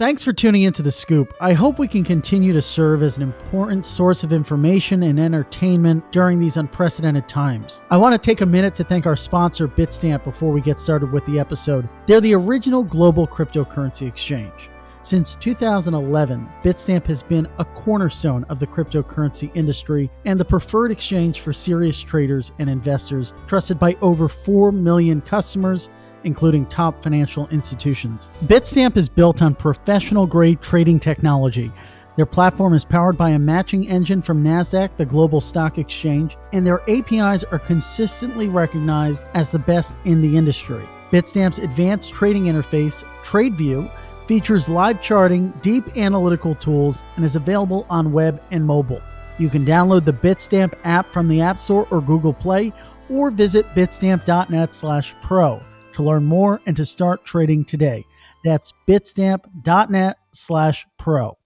Thanks for tuning into The Scoop. I hope we can continue to serve as an important source of information and entertainment during these unprecedented times. I want to take a minute to thank our sponsor, Bitstamp, before we get started with the episode. They're the original global cryptocurrency exchange. Since 2011, Bitstamp has been a cornerstone of the cryptocurrency industry and the preferred exchange for serious traders and investors, trusted by over 4 million customers, including top financial institutions. Bitstamp is built on professional-grade trading technology. Their platform is powered by a matching engine from NASDAQ, the global stock exchange, and their APIs are consistently recognized as the best in the industry. Bitstamp's advanced trading interface, TradeView, features live charting, deep analytical tools, and is available on web and mobile. You can download the Bitstamp app from the App Store or Google Play, or visit bitstamp.net/pro. to learn more and to start trading today. That's bitstamp.net/pro.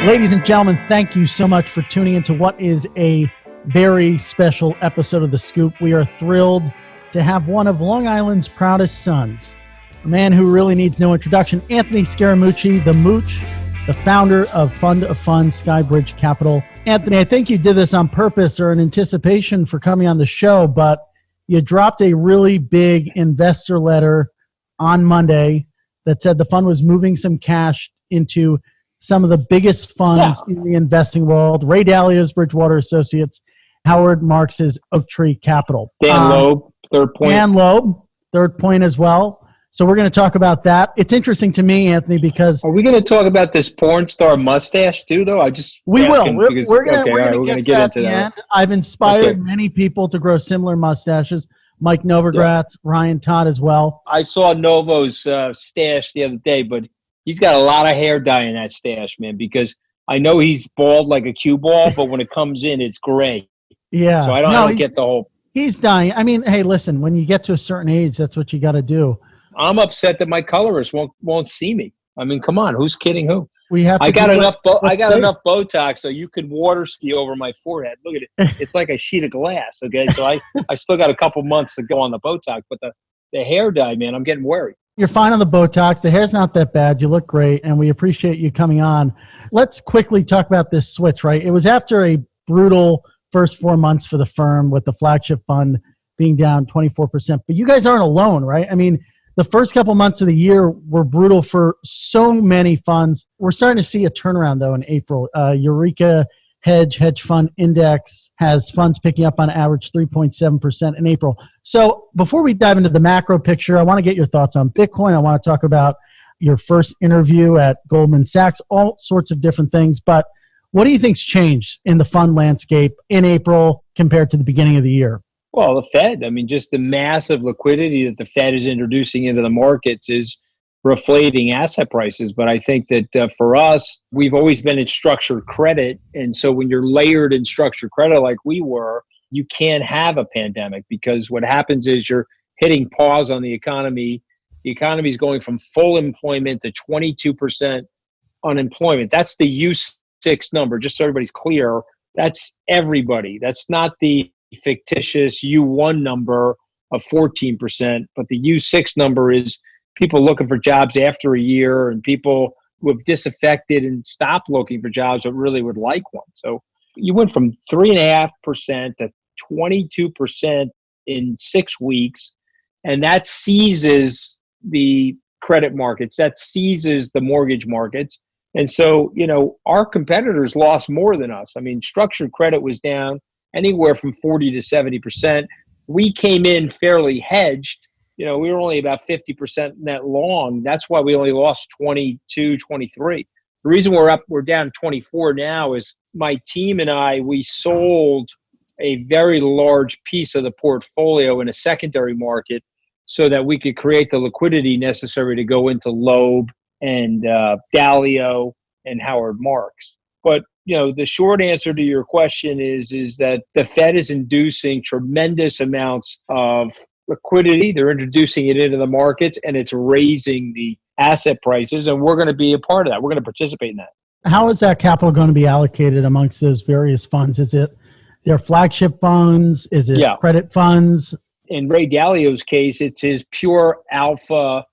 Ladies and gentlemen, thank you so much for tuning into what is a very special episode of The Scoop. We are thrilled to have one of Long Island's proudest sons, a man who really needs no introduction, Anthony Scaramucci, the Mooch, the founder of Fund of Funds, Skybridge Capital. Anthony, I think you did this on purpose or in anticipation for coming on the show, but you dropped a really big investor letter on Monday that said the fund was moving some cash into some of the biggest funds in the investing world: Ray Dalio's Bridgewater Associates, Howard Marks's Oaktree Capital. Dan Loeb, third point. Dan Loeb, third point as well. So we're going to talk about that. It's interesting to me, Anthony, because... Are we going to talk about this porn star mustache too, though? We will. We're going to get into that. I've inspired many people to grow similar mustaches. Mike Novogratz, Ryan Todd as well. I saw Novo's stash the other day, but he's got a lot of hair dye in that stash, man, because I know he's bald like a cue ball, but when it comes in, it's gray. Yeah. So I don't get the whole... He's dying. I mean, hey, listen, when you get to a certain age, that's what you got to do. I'm upset that my colorist won't see me. I mean, come on, who's kidding who? I got enough Botox so you could water ski over my forehead. Look at it; it's like a sheet of glass. Okay, so I still got a couple months to go on the Botox, but the hair dye, man, I'm getting worried. You're fine on the Botox. The hair's not that bad. You look great, and we appreciate you coming on. Let's quickly talk about this switch. Right, it was after a brutal first 4 months for the firm with the flagship fund being down 24%. But you guys aren't alone, right? I mean, the first couple months of the year were brutal for so many funds. We're starting to see a turnaround, though, in April. Eureka Hedge Fund Index has funds picking up on average 3.7% in April. So before we dive into the macro picture, I want to get your thoughts on Bitcoin. I want to talk about your first interview at Goldman Sachs, all sorts of different things. But what do you think's changed in the fund landscape in April compared to the beginning of the year? Well, the Fed, I mean, just the massive liquidity that the Fed is introducing into the markets is reflating asset prices. But I think that for us, we've always been in structured credit. And so when you're layered in structured credit like we were, you can't have a pandemic, because what happens is you're hitting pause on the economy. The economy is going from full employment to 22% unemployment. That's the U6 number, just so everybody's clear. That's everybody. That's not the fictitious U1 number of 14%, but the U6 number is people looking for jobs after a year and people who have disaffected and stopped looking for jobs but really would like one. So you went from 3.5% to 22% in 6 weeks, and that seizes the credit markets, that seizes the mortgage markets. And so, our competitors lost more than us. I mean, structured credit was down anywhere from 40 to 70%. We came in fairly hedged. We were only about 50% net long. That's why we only lost 22, 23. The reason we're down 24 now is my team and we sold a very large piece of the portfolio in a secondary market so that we could create the liquidity necessary to go into Loeb and Dalio and Howard Marks. But the short answer to your question is that the Fed is inducing tremendous amounts of liquidity. They're introducing it into the markets, and it's raising the asset prices, and we're going to be a part of that. We're going to participate in that. How is that capital going to be allocated amongst those various funds? Is it their flagship funds? Is it credit funds? In Ray Dalio's case, it's his pure alpha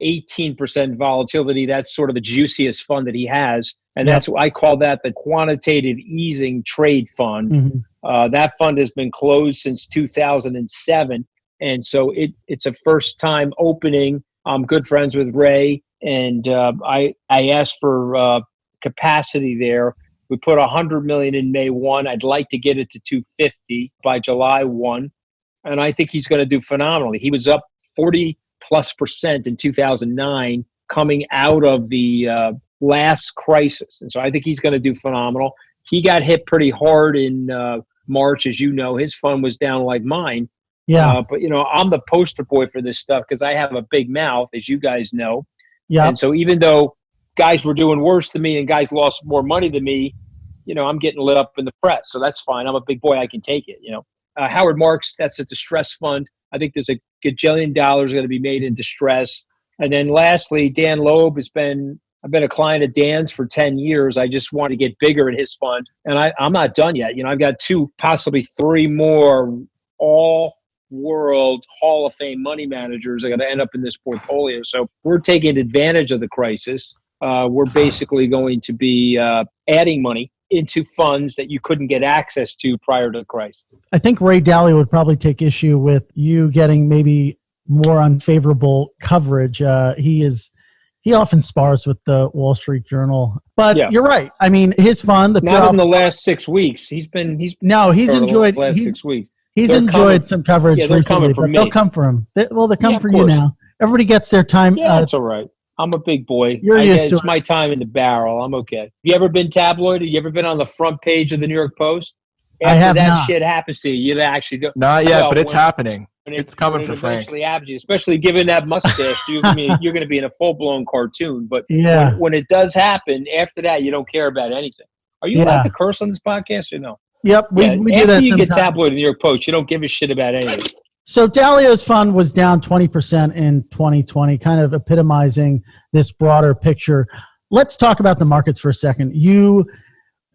18% volatility. That's sort of the juiciest fund that he has. And that's what I call that the quantitative easing trade fund. That fund has been closed since 2007. And so it's a first time opening. I'm good friends with Ray. And I asked for capacity there. We put 100 million in May 1. I'd like to get it to 250 by July 1. And I think he's going to do phenomenally. He was up 40+% in 2009 coming out of the last crisis. And so I think he's going to do phenomenal. He got hit pretty hard in March, as you know. His fund was down like mine. But, I'm the poster boy for this stuff because I have a big mouth, as you guys know. And so even though guys were doing worse than me and guys lost more money than me, I'm getting lit up in the press. So that's fine. I'm a big boy. I can take it, Howard Marks, that's a distress fund. I think there's a gajillion dollars going to be made in distress. And then lastly, Dan Loeb I've been a client of Dan's for 10 years. I just want to get bigger in his fund. And I'm not done yet. I've got 2, possibly 3 more all-world Hall of Fame money managers that are going to end up in this portfolio. So we're taking advantage of the crisis. We're basically going to be adding money into funds that you couldn't get access to prior to the crisis. I think Ray Dalio would probably take issue with you getting maybe more unfavorable coverage. He often spars with the Wall Street Journal, but you're right. I mean, his fund, not in the last 6 weeks. He's enjoyed the last 6 weeks. He's enjoyed some coverage recently. They'll come for him. They'll come for you now. Everybody gets their time. Yeah, that's all right. I'm a big boy. It's my time in the barrel. I'm okay. Have you ever been tabloid? Have you ever been on the front page of the New York Post? I have that not. Shit happens to you, you actually do. Not yet, but it's happening. It's coming for Frank. Eventually happens, especially given that mustache, you're going to be in a full-blown cartoon. But when it does happen, after that, you don't care about anything. Are you allowed to curse on this podcast or no? Yep, we do that after you sometimes. Get tabloid in the New York Post, you don't give a shit about anything. So Dalio's fund was down 20% in 2020, kind of epitomizing this broader picture. Let's talk about the markets for a second. You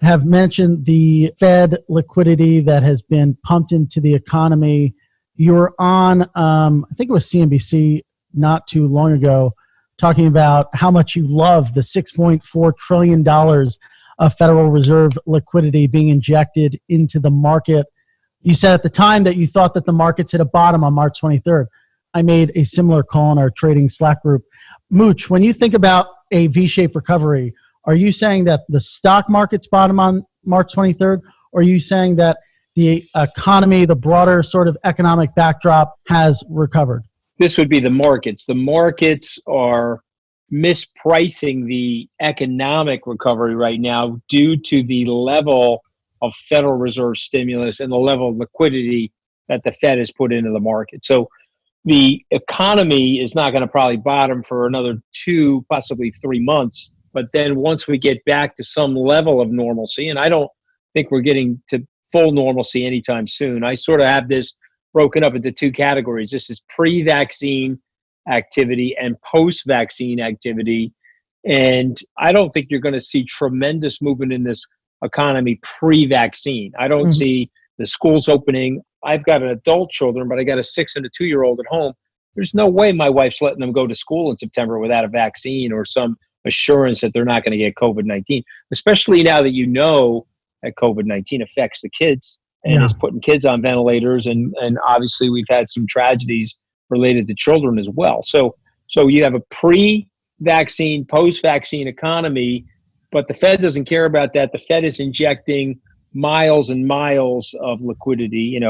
have mentioned the Fed liquidity that has been pumped into the economy. You were on, I think it was CNBC not too long ago, talking about how much you love the $6.4 trillion of Federal Reserve liquidity being injected into the market. You said at the time that you thought that the markets hit a bottom on March 23rd. I made a similar call in our trading Slack group. Mooch, when you think about a V-shaped recovery, are you saying that the stock market's bottom on March 23rd? Or are you saying that the economy, the broader sort of economic backdrop has recovered? This would be the markets. The markets are mispricing the economic recovery right now due to the level of Federal Reserve stimulus and the level of liquidity that the Fed has put into the market. So the economy is not going to probably bottom for another 2, possibly 3 months. But then once we get back to some level of normalcy, and I don't think we're getting to full normalcy anytime soon, I sort of have this broken up into 2 categories. This is pre-vaccine activity and post-vaccine activity. And I don't think you're going to see tremendous movement in this economy pre-vaccine. I don't see the schools opening. I've got an adult children, but I got a 6 and a 2-year-old at home. There's no way my wife's letting them go to school in September without a vaccine or some assurance that they're not going to get COVID-19, especially now that you know that COVID-19 affects the kids and is putting kids on ventilators. And obviously we've had some tragedies related to children as well. So you have a pre-vaccine, post-vaccine economy, but the Fed doesn't care about that. The Fed is injecting miles and miles of liquidity.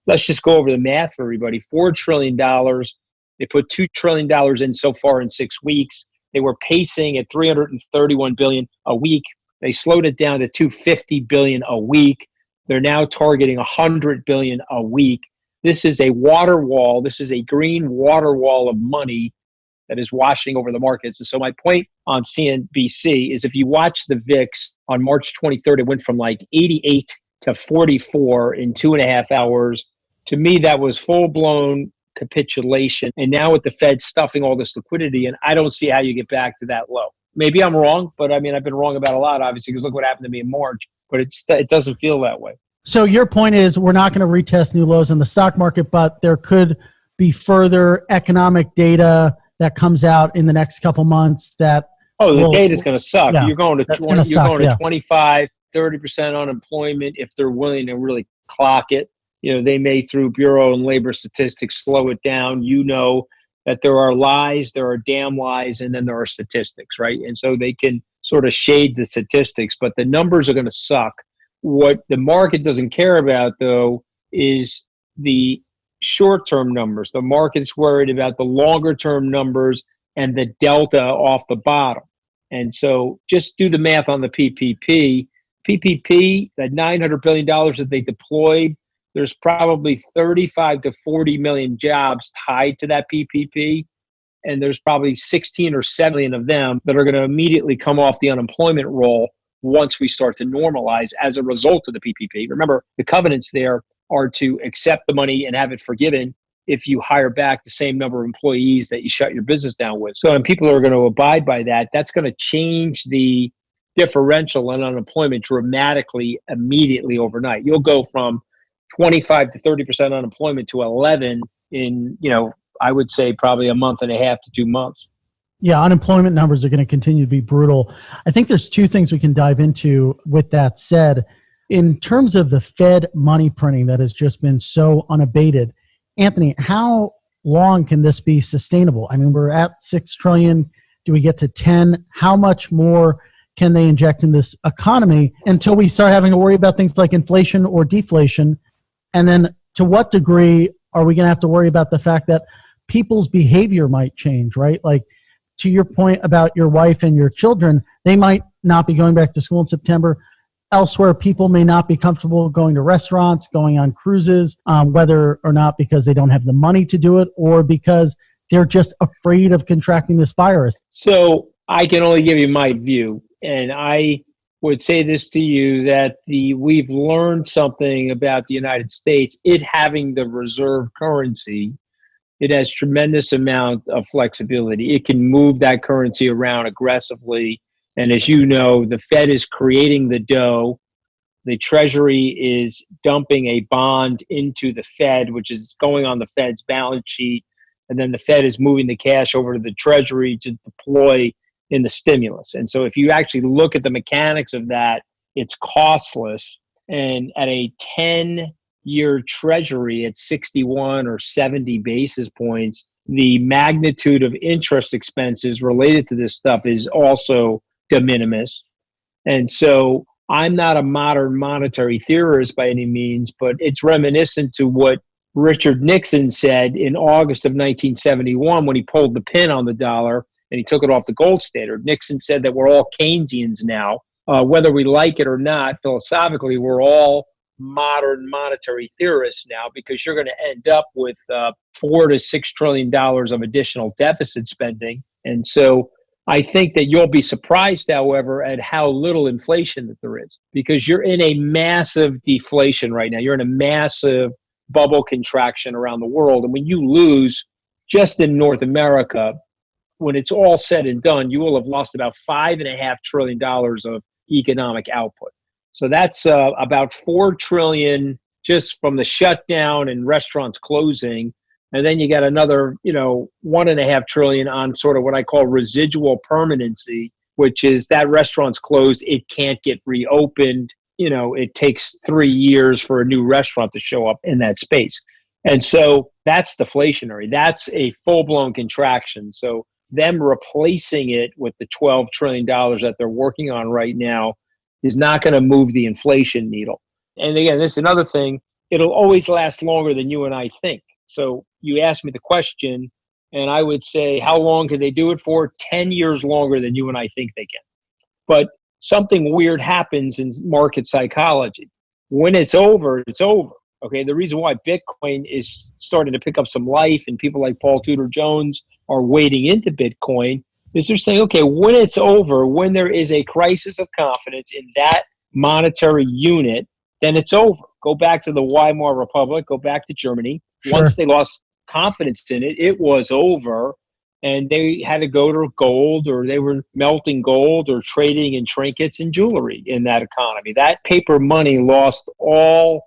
Let's just go over the math for everybody. $4 trillion. They put $2 trillion in so far in 6 weeks. They were pacing at $331 billion a week. They slowed it down to $250 billion a week. They're now targeting $100 billion a week. This is a water wall. This is a green water wall of money that is washing over the markets. And so my point on CNBC is if you watch the VIX on March 23rd, it went from like 88 to 44 in 2.5 hours. To me, that was full-blown capitulation. And now with the Fed stuffing all this liquidity, and I don't see how you get back to that low. Maybe I'm wrong, but I mean, I've been wrong about a lot, obviously, because look what happened to me in March. But it doesn't feel that way. So your point is we're not going to retest new lows in the stock market, but there could be further economic data that comes out in the next couple months that the data's going to suck. Yeah, you're going to 25, 30% unemployment if they're willing to really clock it. They may, through Bureau and Labor Statistics, slow it down. That there are lies, there are damn lies, and then there are statistics, right? And so they can sort of shade the statistics, but the numbers are going to suck. What the market doesn't care about, though, is the short-term numbers. The market's worried about the longer-term numbers and the delta off the bottom. And so just do the math on the PPP. PPP, that $900 billion that they deployed, there's probably 35 to 40 million jobs tied to that PPP. And there's probably 16 or 17 of them that are going to immediately come off the unemployment roll once we start to normalize as a result of the PPP. Remember, the covenants there are to accept the money and have it forgiven if you hire back the same number of employees that you shut your business down with. So, and people are going to abide by that. That's going to change the differential in unemployment dramatically immediately overnight. You'll go from 25 to 30% unemployment to 11 in, I would say probably a month and a half to 2 months. Yeah, unemployment numbers are going to continue to be brutal. I think there's two things we can dive into with that said. In terms of the Fed money printing that has just been so unabated, Anthony, how long can this be sustainable? I mean, we're at 6 trillion. Do we get to 10? How much more can they inject in this economy until we start having to worry about things like inflation or deflation? And then to what degree are we going to have to worry about the fact that people's behavior might change, right? Like to your point about your wife and your children, they might not be going back to school in September. Elsewhere, people may not be comfortable going to restaurants, going on cruises, whether or not because they don't have the money to do it or because they're just afraid of contracting this virus. So I can only give you my view. And I would say this to you, that we've learned something about the United States. It having the reserve currency, it has tremendous amount of flexibility. It can move that currency around aggressively. And as you know, the Fed is creating the dough. The Treasury is dumping a bond into the Fed, which is going on the Fed's balance sheet. And then the Fed is moving the cash over to the Treasury to deploy in the stimulus. And so if you actually look at the mechanics of that, it's costless. And at a 10-year Treasury at 61 or 70 basis points, the magnitude of interest expenses related to this stuff is also de minimis. And so I'm not a modern monetary theorist by any means, but it's reminiscent to what Richard Nixon said in August of 1971 when he pulled the pin on the dollar and he took it off the gold standard. Nixon said that we're all Keynesians now. Whether we like it or not, philosophically, we're all modern monetary theorists now, because you're going to end up with $4 to $6 trillion of additional deficit spending. And so I think that you'll be surprised, however, at how little inflation that there is, because you're in a massive deflation right now. You're in a massive bubble contraction around the world. And when you lose, just in North America, when it's all said and done, you will have lost about $5.5 trillion of economic output. So that's about $4 trillion just from the shutdown and restaurants closing. And then you got another, $1.5 trillion on sort of what I call residual permanency, which is that restaurant's closed. It can't get reopened. It takes 3 years for a new restaurant to show up in that space. And so that's deflationary. That's a full-blown contraction. So them replacing it with the $12 trillion that they're working on right now is not going to move the inflation needle. And again, this is another thing. It'll always last longer than you and I think. So you asked me the question, and I would say, how long could they do it for? 10 years longer than you and I think they can. But something weird happens in market psychology. When it's over, it's over. Okay, the reason why Bitcoin is starting to pick up some life and people like Paul Tudor Jones are wading into Bitcoin is they're saying, okay, when it's over, when there is a crisis of confidence in that monetary unit, then it's over. Go back to the Weimar Republic, go back to Germany. Sure. Once they lost confidence in it, it was over. and they had to go to gold, or they were melting gold or trading in trinkets and jewelry in that economy. That paper money lost all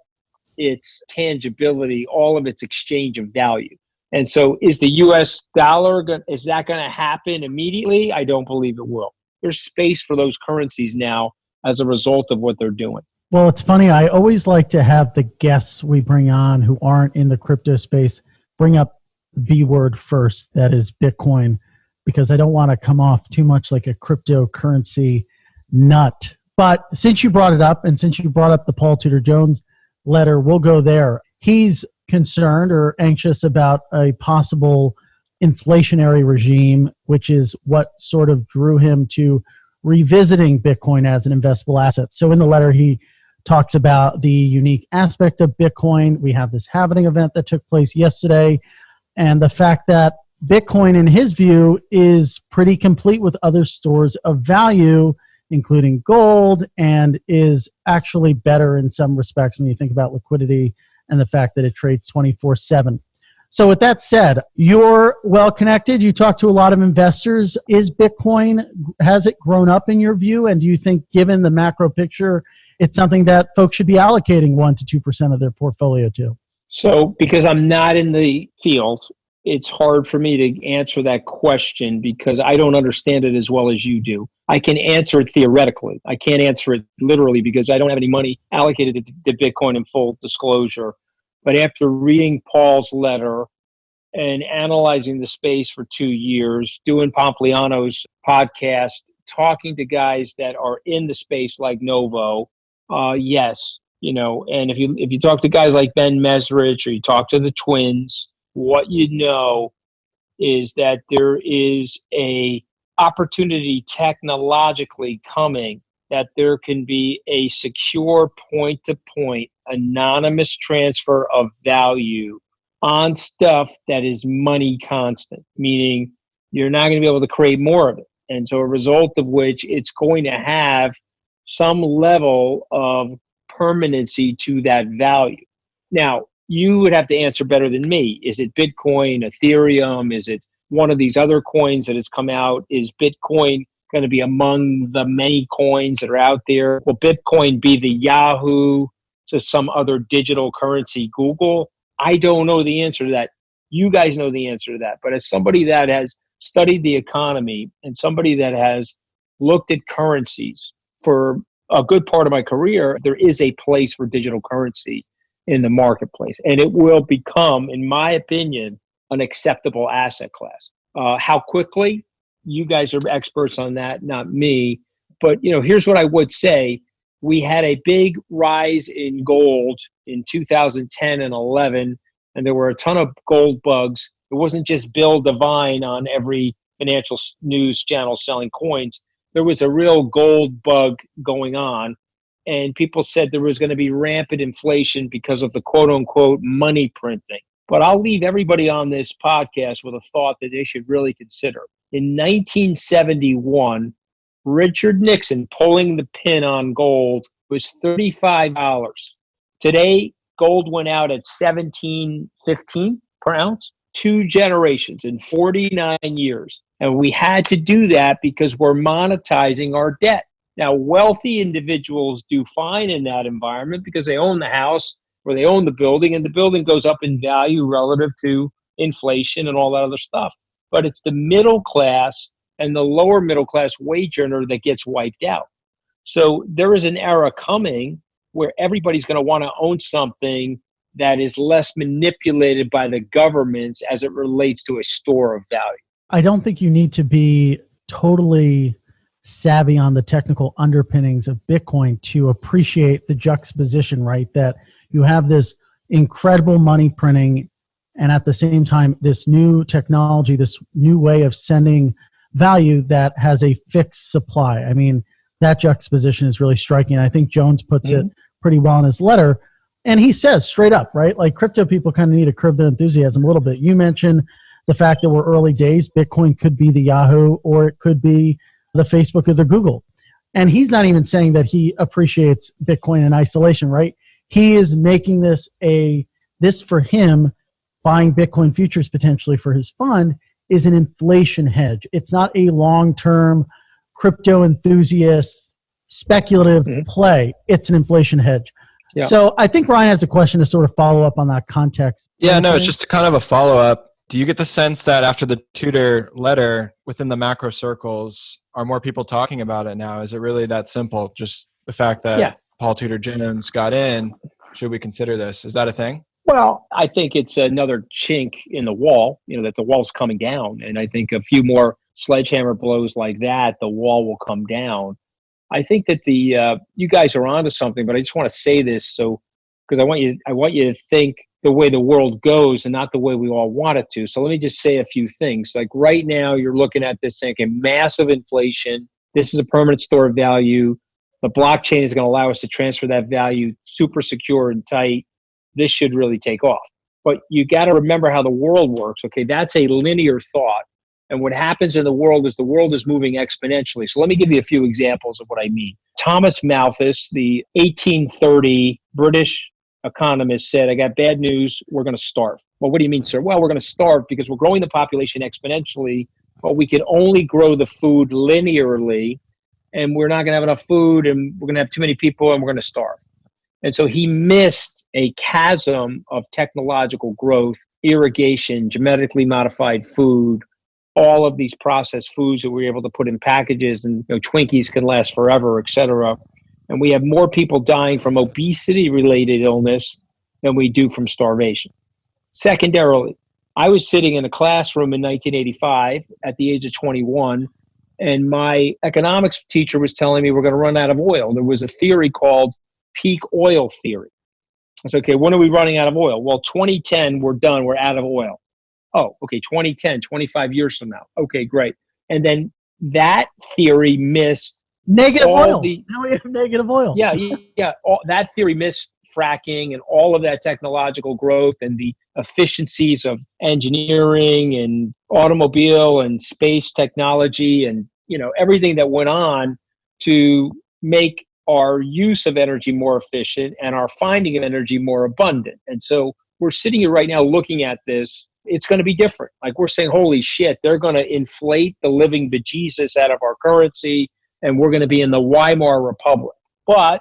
its tangibility, all of its exchange of value. And so is the US dollar, is that going to happen immediately? I don't believe it will. There's space for those currencies now as a result of what they're doing. Well, it's funny. I always like to have the guests we bring on who aren't in the crypto space bring up the B word first, that is Bitcoin, because I don't want to come off too much like a cryptocurrency nut. But since you brought it up, and since you brought up the Paul Tudor Jones letter, we'll go there. He's concerned or anxious about a possible inflationary regime, which is what sort of drew him to revisiting Bitcoin as an investable asset. So in the letter, he talks about the unique aspect of Bitcoin. We have this halving event that took place yesterday, and the fact that Bitcoin, in his view, is pretty complete with other stores of value, including gold, and is actually better in some respects when you think about liquidity and the fact that it trades 24/7. So with that said, you're well connected. You talk to a lot of investors. Is Bitcoin, has it grown up in your view? And do you think, given the macro picture, it's something that folks should be allocating 1% to 2% of their portfolio to? So because I'm not in the field, it's hard for me to answer that question because I don't understand it as well as you do. I can answer it theoretically. I can't answer it literally because I don't have any money allocated to Bitcoin, in full disclosure. But after reading Paul's letter and analyzing the space for 2 years, doing Pompliano's podcast, talking to guys that are in the space like Novo, yes, and if you talk to guys like Ben Mesrich or you talk to the twins, what you know is that there is a opportunity technologically coming that there can be a secure point-to-point anonymous transfer of value on stuff that is money constant, meaning you're not going to be able to create more of it. And so a result of which it's going to have some level of permanency to that value. Now, you would have to answer better than me. Is it Bitcoin, Ethereum? Is it one of these other coins that has come out? Is Bitcoin going to be among the many coins that are out there? Will Bitcoin be the Yahoo to some other digital currency, Google? I don't know the answer to that. You guys know the answer to that. But as somebody that has studied the economy and somebody that has looked at currencies for a good part of my career, there is a place for digital currency in the marketplace. And it will become, in my opinion, an acceptable asset class. How quickly? You guys are experts on that, not me. But, here's what I would say. We had a big rise in gold in 2010 and 11, and there were a ton of gold bugs. It wasn't just Bill Devine on every financial news channel selling coins. There was a real gold bug going on, and people said there was going to be rampant inflation because of the quote-unquote money printing. But I'll leave everybody on this podcast with a thought that they should really consider. In 1971, Richard Nixon pulling the pin on gold was $35. Today, gold went out at $17.15 per ounce. 2 generations in 49 years. And we had to do that because we're monetizing our debt. Now, wealthy individuals do fine in that environment because they own the house or they own the building, and the building goes up in value relative to inflation and all that other stuff. But it's the middle class and the lower middle class wage earner that gets wiped out. So there is an era coming where everybody's going to want to own something that is less manipulated by the governments as it relates to a store of value. I don't think you need to be totally savvy on the technical underpinnings of Bitcoin to appreciate the juxtaposition, right? That you have this incredible money printing and at the same time, this new technology, this new way of sending value that has a fixed supply. I mean, that juxtaposition is really striking. I think Jones puts it pretty well in his letter. And he says straight up, right? Like crypto people kind of need to curb their enthusiasm a little bit. You mentioned the fact that we're early days. Bitcoin could be the Yahoo or it could be the Facebook or the Google. And he's not even saying that he appreciates Bitcoin in isolation, right? He is making this for him, buying Bitcoin futures potentially for his fund is an inflation hedge. It's not a long-term crypto enthusiast speculative play. It's an inflation hedge. Yeah. So I think Ryan has a question to sort of follow up on that context. Yeah, no, it's just kind of a follow-up. Do you get the sense that after the Tudor letter, within the macro circles, are more people talking about it now? Is it really that simple? Just the fact that Paul Tudor Jones got in, should we consider this? Is that a thing? Well, I think it's another chink in the wall, that the wall's coming down. And I think a few more sledgehammer blows like that, the wall will come down. I think that you guys are onto something, but I just want to say this because I want you to think the way the world goes and not the way we all want it to. So let me just say a few things. Like right now, you're looking at this thing, massive inflation. This is a permanent store of value. The blockchain is going to allow us to transfer that value super secure and tight. This should really take off. But you got to remember how the world works. Okay, that's a linear thought. And what happens in the world is moving exponentially. So let me give you a few examples of what I mean. Thomas Malthus, the 1830 British economist, said, I got bad news, we're going to starve. Well, what do you mean, sir? Well, we're going to starve because we're growing the population exponentially, but we can only grow the food linearly, and we're not going to have enough food, and we're going to have too many people, and we're going to starve. And so he missed a chasm of technological growth, irrigation, genetically modified food, all of these processed foods that we're able to put in packages, and Twinkies can last forever, et cetera. And we have more people dying from obesity-related illness than we do from starvation. Secondarily, I was sitting in a classroom in 1985 at the age of 21, and my economics teacher was telling me we're going to run out of oil. There was a theory called peak oil theory. I said, okay, when are we running out of oil? Well, 2010, we're done. We're out of oil. Oh, okay, 2010, 25 years from now. Okay, great. And then that theory missed negative oil. Now we have negative oil. Yeah. That theory missed fracking and all of that technological growth and the efficiencies of engineering and automobile and space technology and everything that went on to make our use of energy more efficient and our finding of energy more abundant. And so we're sitting here right now looking at this. It's going to be different. Like we're saying, holy shit, they're going to inflate the living bejesus out of our currency, and we're going to be in the Weimar Republic. But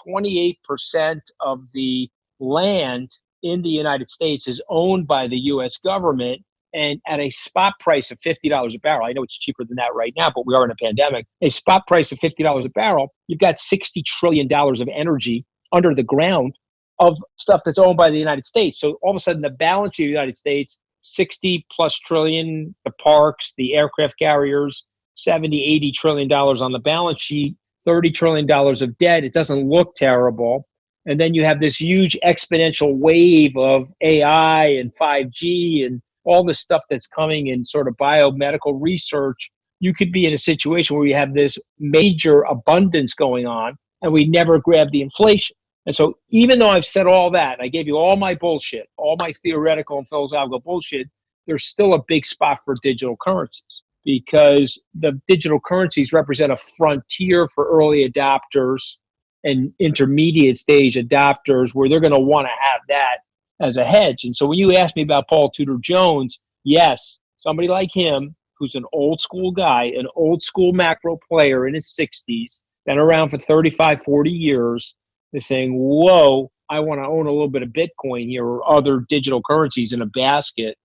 28% of the land in the United States is owned by the U.S. government, and at a spot price of $50 a barrel, I know it's cheaper than that right now, but we are in a pandemic, a spot price of $50 a barrel, you've got $60 trillion of energy under the ground of stuff that's owned by the United States. So all of a sudden, the balance sheet of the United States, 60 plus trillion, the parks, the aircraft carriers, 70, 80 trillion dollars on the balance sheet, $30 trillion of debt. It doesn't look terrible. And then you have this huge exponential wave of AI and 5G and all this stuff that's coming in sort of biomedical research. You could be in a situation where you have this major abundance going on and we never grab the inflation. And so even though I've said all that, I gave you all my bullshit, all my theoretical and philosophical bullshit, there's still a big spot for digital currencies because the digital currencies represent a frontier for early adopters and intermediate stage adopters where they're going to want to have that as a hedge. And so when you ask me about Paul Tudor Jones, yes, somebody like him, who's an old school guy, an old school macro player in his 60s, been around for 35, 40 years, they're saying, whoa, I want to own a little bit of Bitcoin here or other digital currencies in a basket.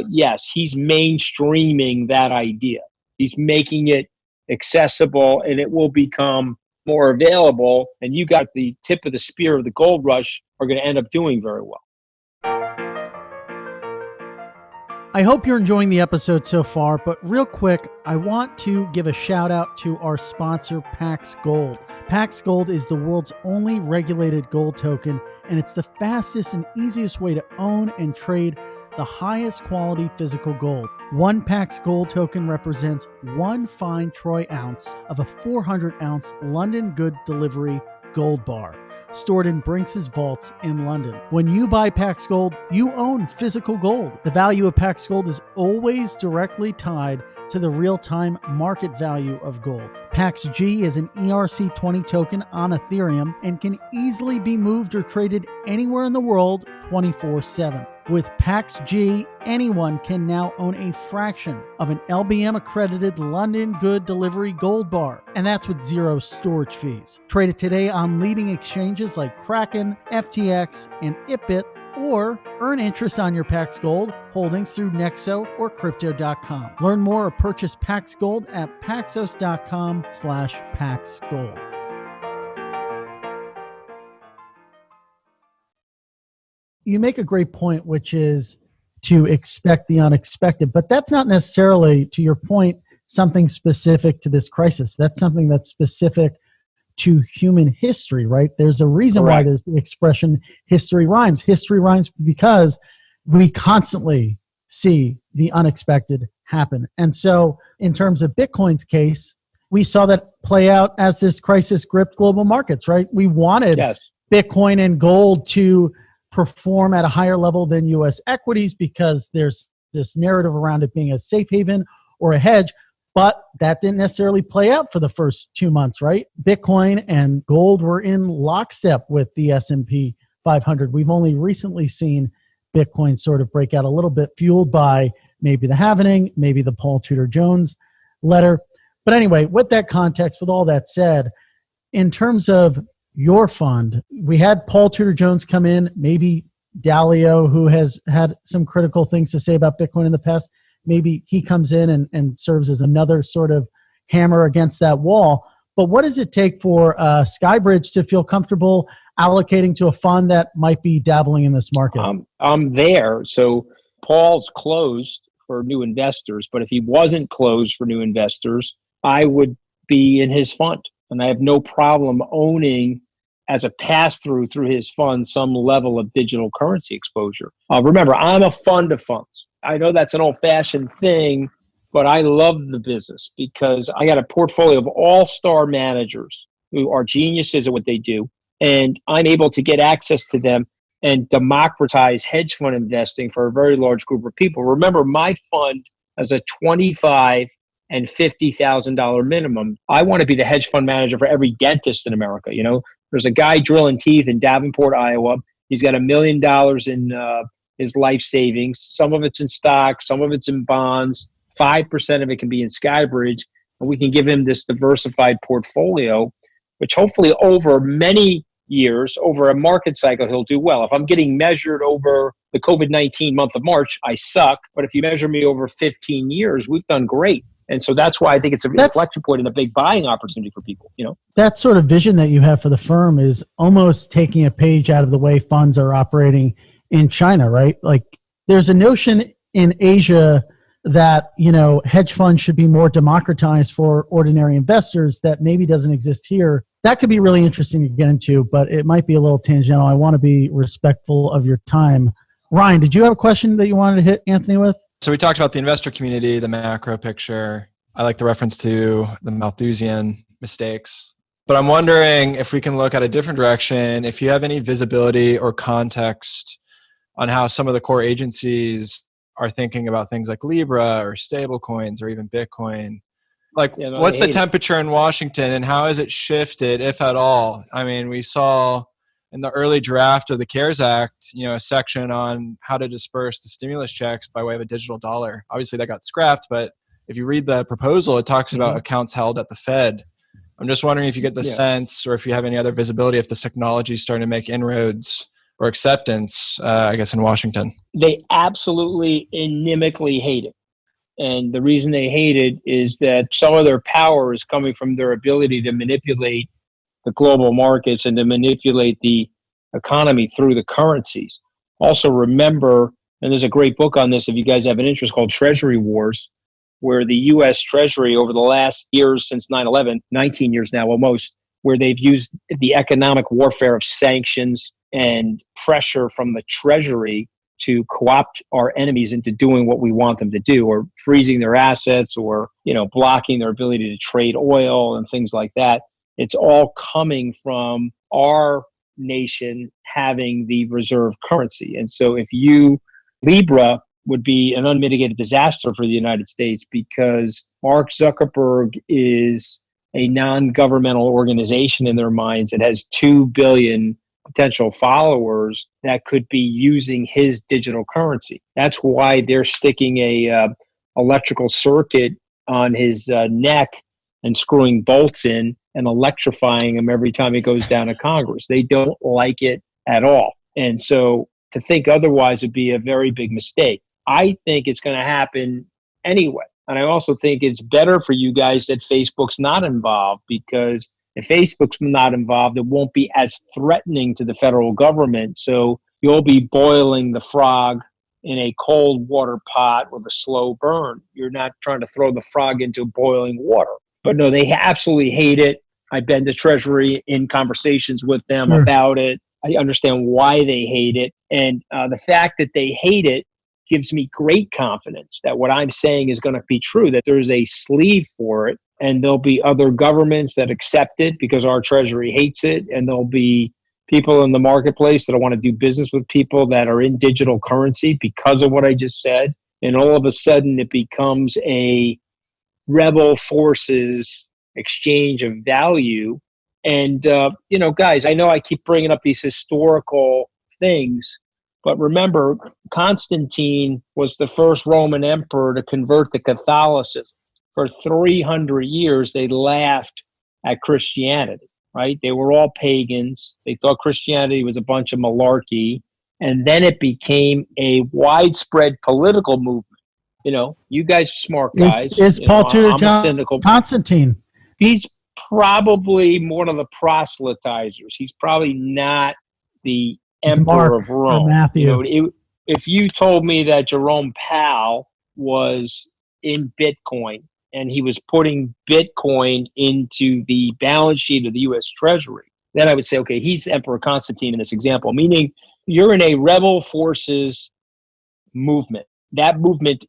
Yes, he's mainstreaming that idea. He's making it accessible and it will become more available. And you got the tip of the spear of the gold rush are going to end up doing very well. I hope you're enjoying the episode so far, but real quick, I want to give a shout out to our sponsor, Pax Gold. Pax Gold is the world's only regulated gold token, and it's the fastest and easiest way to own and trade the highest quality physical gold. One Pax Gold token represents one fine troy ounce of a 400-ounce London Good Delivery gold bar, stored in Brinks' vaults in London. When you buy Pax Gold, you own physical gold. The value of Pax Gold is always directly tied to the real-time market value of gold. Pax G is an ERC20 token on Ethereum and can easily be moved or traded anywhere in the world 24/7. With PAX-G, anyone can now own a fraction of an LBM-accredited London Good Delivery Gold Bar, and that's with zero storage fees. Trade it today on leading exchanges like Kraken, FTX, and ItBit, or earn interest on your Pax Gold holdings through Nexo or Crypto.com. Learn more or purchase Pax Gold at Paxos.com/PaxGold. You make a great point, which is to expect the unexpected, but that's not necessarily, to your point, something specific to this crisis. That's something that's specific to human history, right? There's a reason Correct. why there's the expression history rhymes. History rhymes because we constantly see the unexpected happen. And so in terms of Bitcoin's case, we saw that play out as this crisis gripped global markets, right? We wanted Bitcoin and gold to perform at a higher level than U.S. equities because there's this narrative around it being a safe haven or a hedge, but that didn't necessarily play out for the first 2 months, right? Bitcoin and gold were in lockstep with the S&P 500. We've only recently seen Bitcoin sort of break out a little bit, fueled by maybe the halving, maybe the Paul Tudor Jones letter. But anyway, with that context, with all that said, in terms of your fund, we had Paul Tudor Jones come in, maybe Dalio, who has had some critical things to say about Bitcoin in the past. Maybe he comes in and serves as another sort of hammer against that wall. But what does it take for Skybridge to feel comfortable allocating to a fund that might be dabbling in this market? I'm there. So Paul's closed for new investors, but if he wasn't closed for new investors, I would be in his fund. And I have no problem owning as a pass-through through his fund some level of digital currency exposure. Remember, I'm a fund of funds. I know that's an old-fashioned thing, but I love the business because I got a portfolio of all-star managers who are geniuses at what they do, and I'm able to get access to them and democratize hedge fund investing for a very large group of people. Remember, my fund has a $25,000 and $50,000 minimum. I want to be the hedge fund manager for every dentist in America. You know, there's a guy drilling teeth in Davenport, Iowa. He's got $1 million in his life savings. Some of it's in stocks, some of it's in bonds. 5% of it can be in Skybridge, and we can give him this diversified portfolio, which hopefully over many years, over a market cycle, he'll do well. If I'm getting measured over the COVID-19 month of March, I suck. But if you measure me over 15 years, we've done great. And so that's why I think it's an inflection point and a big buying opportunity for people. You know, that sort of vision that you have for the firm is almost taking a page out of the way funds are operating in China, right? Like there's a notion in Asia that, you know, hedge funds should be more democratized for ordinary investors that maybe doesn't exist here. That could be really interesting to get into, but it might be a little tangential. I want to be respectful of your time. Ryan, did you have a question that you wanted to hit Anthony with? So we talked about the investor community, the macro picture. I like the reference to the Malthusian mistakes. But I'm wondering if we can look at a different direction, if you have any visibility or context on how some of the core agencies are thinking about things like Libra or stable coins or even Bitcoin. Like, what's the temperature in Washington and how has it shifted, if at all? I mean, we saw in the early draft of the CARES Act, you know, a section on how to disperse the stimulus checks by way of a digital dollar. Obviously, that got scrapped, but if you read the proposal, it talks about accounts held at the Fed. I'm just wondering if you get the sense or if you have any other visibility if this technology is starting to make inroads or acceptance, I guess, in Washington. They absolutely inimically hate it. And the reason they hate it is that some of their power is coming from their ability to manipulate the global markets and to manipulate the economy through the currencies. Also remember, and there's a great book on this if you guys have an interest called Treasury Wars, where the U.S. Treasury over the last years since 9/11, 19 years now almost, where they've used the economic warfare of sanctions and pressure from the Treasury to co-opt our enemies into doing what we want them to do, or freezing their assets, or, you know, blocking their ability to trade oil and things like that. It's all coming from our nation having the reserve currency. And so if Libra would be an unmitigated disaster for the United States because Mark Zuckerberg is a non-governmental organization in their minds that has 2 billion potential followers that could be using his digital currency. That's why they're sticking a electrical circuit on his neck and screwing bolts in and electrifying him every time he goes down to Congress. They don't like it at all. And so to think otherwise would be a very big mistake. I think it's going to happen anyway. And I also think it's better for you guys that Facebook's not involved, because if Facebook's not involved, it won't be as threatening to the federal government. So you'll be boiling the frog in a cold water pot with a slow burn. You're not trying to throw the frog into boiling water. But no, they absolutely hate it. I've been to Treasury in conversations with them about it. I understand why they hate it. And the fact that they hate it gives me great confidence that what I'm saying is going to be true, that there's a sleeve for it, and there'll be other governments that accept it because our Treasury hates it, and there'll be people in the marketplace that want to do business with people that are in digital currency because of what I just said. And all of a sudden it becomes a rebel forces exchange of value. And, guys, I know I keep bringing up these historical things, but remember, Constantine was the first Roman emperor to convert to Catholicism. For 300 years, they laughed at Christianity, right? They were all pagans. They thought Christianity was a bunch of malarkey. And then it became a widespread political movement. You guys are smart guys. Is Paul Tudor Jones Constantine? He's probably one of the proselytizers. He's probably not the emperor of Rome. Matthew. If you told me that Jerome Powell was in Bitcoin and he was putting Bitcoin into the balance sheet of the U.S. Treasury, then I would say, okay, he's Emperor Constantine in this example, meaning you're in a rebel forces movement. That movement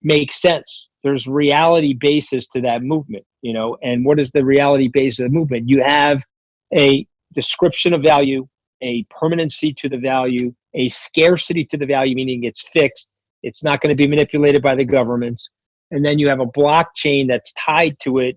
makes sense. There's reality basis to that movement, and what is the reality base of the movement? You have a description of value, a permanency to the value, a scarcity to the value, meaning it's fixed. It's not going to be manipulated by the governments. And then you have a blockchain that's tied to it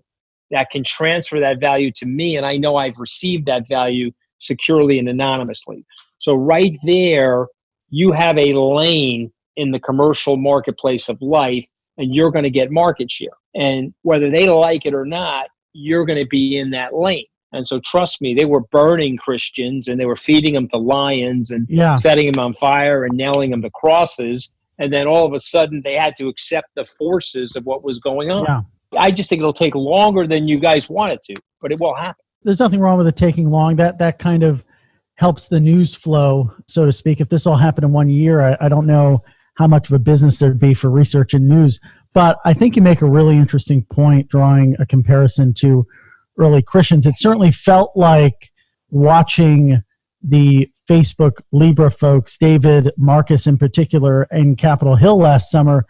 that can transfer that value to me. And I know I've received that value securely and anonymously. So right there, you have a lane in the commercial marketplace of life, and you're going to get market share. And whether they like it or not, you're going to be in that lane. And so trust me, they were burning Christians and they were feeding them to lions and setting them on fire and nailing them to crosses. And then all of a sudden they had to accept the forces of what was going on. Yeah. I just think it'll take longer than you guys want it to, but it will happen. There's nothing wrong with it taking long. That kind of helps the news flow, so to speak. If this all happened in 1 year, I don't know how much of a business there'd be for research and news. But I think you make a really interesting point drawing a comparison to early Christians. It certainly felt like watching the Facebook Libra folks, David Marcus in particular, in Capitol Hill last summer,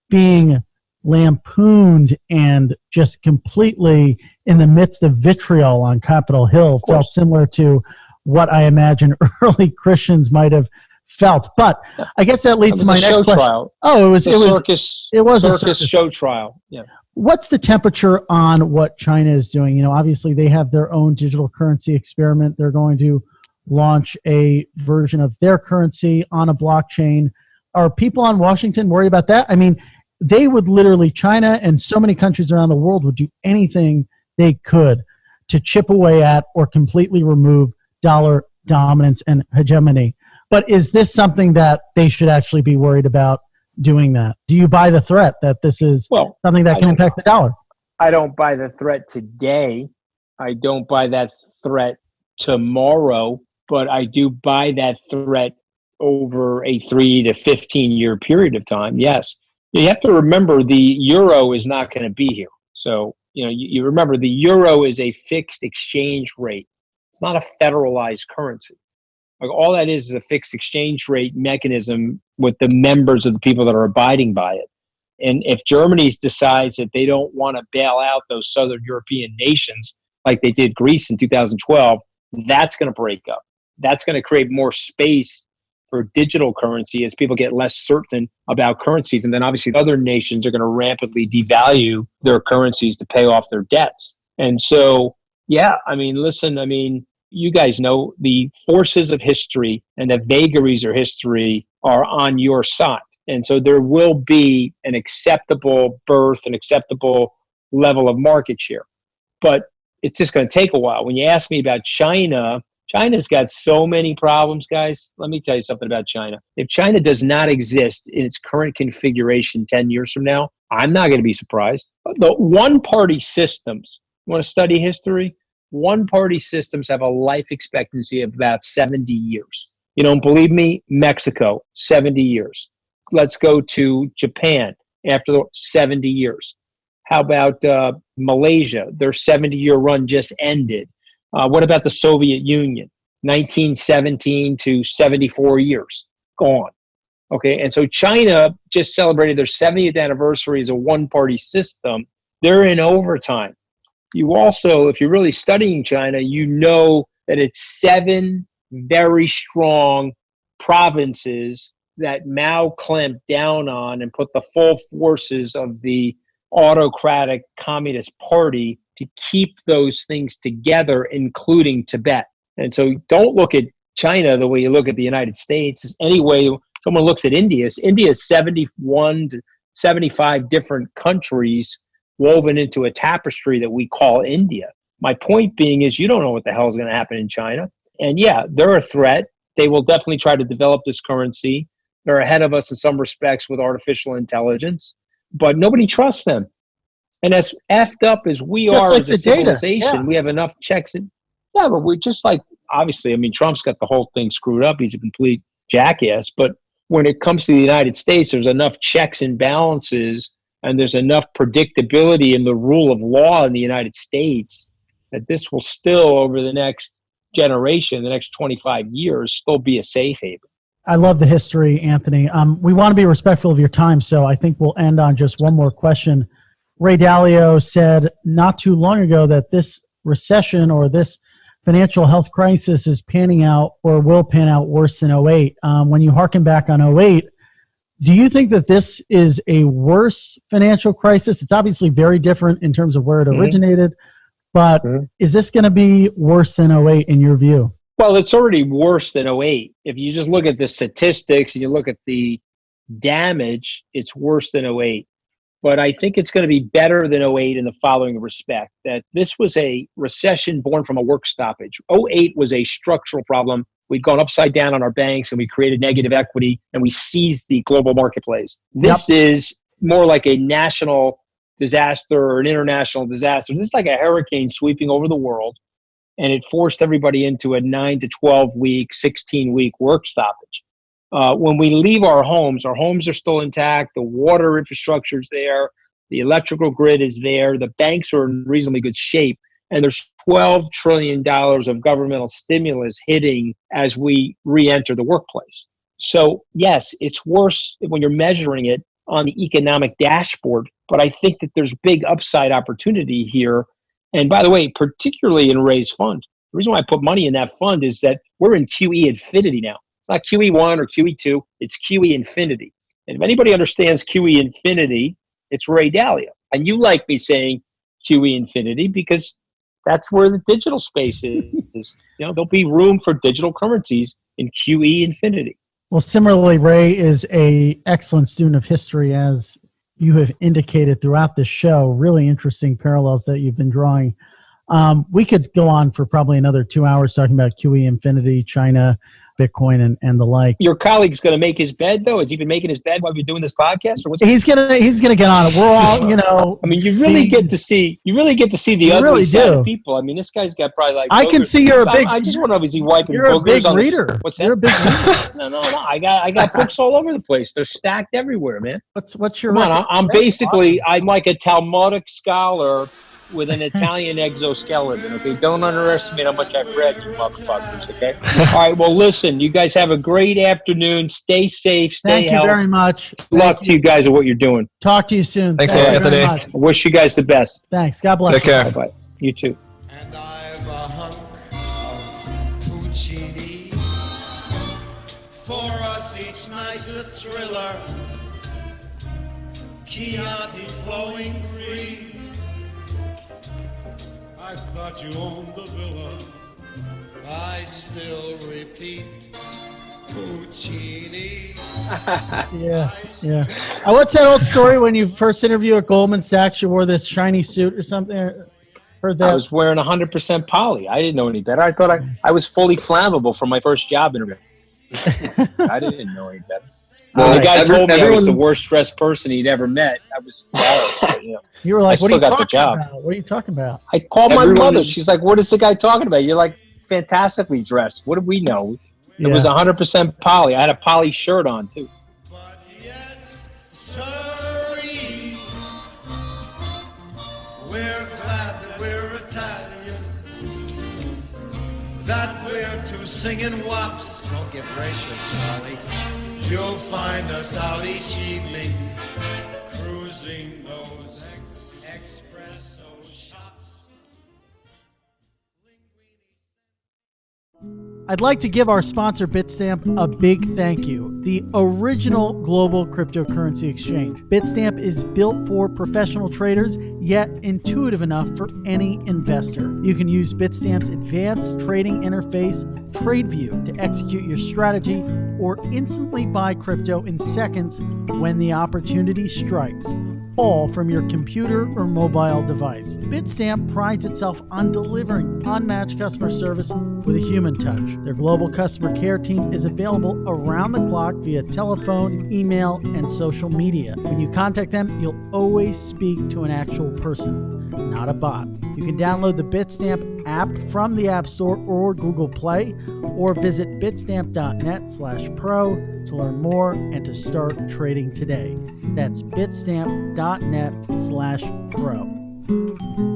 being lampooned and just completely in the midst of vitriol on Capitol Hill felt similar to what I imagine early Christians might have felt. But I guess that leads to my next question. Trial. Oh, it was a circus show trial. Yeah. What's the temperature on what China is doing? Obviously they have their own digital currency experiment. They're going to launch a version of their currency on a blockchain. Are people on Washington worried about that? I mean, they would literally, China and so many countries around the world would do anything they could to chip away at or completely remove dollar dominance and hegemony. But is this something that they should actually be worried about doing that? Do you buy the threat that this is something that can impact the dollar? I don't buy the threat today. I don't buy that threat tomorrow, but I do buy that threat over a 3 to 15 year period of time. Yes. You have to remember the euro is not going to be here. So, you remember the euro is a fixed exchange rate. It's not a federalized currency. Like all that is a fixed exchange rate mechanism with the members of the people that are abiding by it. And if Germany decides that they don't want to bail out those Southern European nations like they did Greece in 2012, that's going to break up. That's going to create more space for digital currency as people get less certain about currencies. And then obviously other nations are going to rapidly devalue their currencies to pay off their debts. And so, listen, you guys know the forces of history and the vagaries of history are on your side. And so there will be an acceptable birth, an acceptable level of market share. But it's just going to take a while. When you ask me about China, China's got so many problems, guys. Let me tell you something about China. If China does not exist in its current configuration 10 years from now, I'm not going to be surprised. The one-party systems, you want to study history? One-party systems have a life expectancy of about 70 years. You don't believe me? Mexico, 70 years. Let's go to Japan after the 70 years. How about Malaysia? Their 70-year run just ended. What about the Soviet Union? 1917 to 74 years, gone. Okay, and so China just celebrated their 70th anniversary as a one-party system. They're in overtime. You also, if you're really studying China, you know that it's 7 very strong provinces that Mao clamped down on and put the full forces of the autocratic Communist Party to keep those things together, including Tibet. And so don't look at China the way you look at the United States. It's any way someone looks at India. India is 71 to 75 different countries woven into a tapestry that we call India. My point being is you don't know what the hell is going to happen in China. And yeah, they're a threat. They will definitely try to develop this currency. They're ahead of us in some respects with artificial intelligence, but nobody trusts them. And as effed up as we Just are like as a the data. civilization, Yeah. we have enough checks. Yeah, but we're just like, obviously, I mean, Trump's got the whole thing screwed up. He's a complete jackass. But when it comes to the United States, there's enough checks and balances, and there's enough predictability in the rule of law in the United States that this will still, over the next generation, the next 25 years, still be a safe haven. I love the history, Anthony. We want to be respectful of your time, so I think we'll end on just one more question. Ray Dalio said not too long ago that this recession or this financial health crisis is panning out or will pan out worse than 08. When you hearken back on 08, do you think that this is a worse financial crisis? It's obviously very different in terms of where it originated, but is this going to be worse than 08 in your view? Well, it's already worse than 08. If you just look at the statistics and you look at the damage, it's worse than 08. But I think it's going to be better than 08 in the following respect, that this was a recession born from a work stoppage. 08 was a structural problem. We'd gone upside down on our banks and we created negative equity and we seized the global marketplace. This is more like a national disaster or an international disaster. This is like a hurricane sweeping over the world, and it forced everybody into a 9 to 12 week, 16-week work stoppage. When we leave our homes are still intact. The water infrastructure is there. The electrical grid is there. The banks are in reasonably good shape. And there's $12 trillion of governmental stimulus hitting as we re-enter the workplace. So yes, it's worse when you're measuring it on the economic dashboard, but I think that there's big upside opportunity here. And by the way, particularly in Ray's fund, the reason why I put money in that fund is that we're in QE infinity now. It's not QE1 or QE2, it's QE infinity. And if anybody understands QE infinity, it's Ray Dalio. And you like me saying QE infinity because that's where the digital space is. You know, there'll be room for digital currencies in QE infinity. Well, similarly, Ray is an excellent student of history, as you have indicated throughout this show. Really interesting parallels that you've been drawing. We could go on for probably another 2 hours talking about QE infinity, China, Bitcoin, and the like. Your colleague's going to make his bed, though? Has he been making his bed while we're doing this podcast? Or what's he's gonna get on it. We're all, you know. I mean, you really get to see the ugly side of people. I mean, this guy's got probably like. I can see you're a big. I just want to obviously wiping You're a big on reader. What's that? You're a big reader. No. I got books all over the place. They're stacked everywhere, man. What's your? Come on, I'm basically I'm like a Talmudic scholar with an Italian exoskeleton, okay? Don't underestimate how much I've read, you motherfuckers, okay? All right, well, listen, you guys have a great afternoon. Stay safe, stay healthy. Thank you very much. Good luck to you guys at what you're doing. Talk to you soon. Thanks, Thank you Anthony. very much. I wish you guys the best. Thanks. God bless Take you. care. Bye-bye. You too. And I've a hunk of Puccini. For us each night's a thriller. Chianti flowing free. I thought you owned the villa I still repeat, Puccini. Yeah. What's that old story when you first interviewed at Goldman Sachs, you wore this shiny suit or something? Heard that? I was wearing 100% poly. I didn't know any better. I thought I was fully flammable for my first job interview. I didn't know any better. When the guy told me I was the worst dressed person he'd ever met, I was You were like, what are you talking about? What are you talking about? I called my mother. She's like, what is the guy talking about? You're like fantastically dressed. What do we know? It was 100% poly. I had a poly shirt on, too. But yes, sorry, we're glad that we're Italian, that we're two singing wops. Don't get racial, Charlie. You'll find us out each evening, cruising those espresso shops. I'd like to give our sponsor Bitstamp a big thank you. The original global cryptocurrency exchange. Bitstamp is built for professional traders, yet intuitive enough for any investor. You can use Bitstamp's advanced trading interface, TradeView, to execute your strategy or instantly buy crypto in seconds when the opportunity strikes, all from your computer or mobile device. Bitstamp prides itself on delivering unmatched customer service with a human touch. Their global customer care team is available around the clock via telephone, email, and social media. When you contact them, you'll always speak to an actual person, not a bot. You can download the Bitstamp app from the App Store or Google Play, or visit bitstamp.net/pro to learn more and to start trading today. That's bitstamp.net/pro.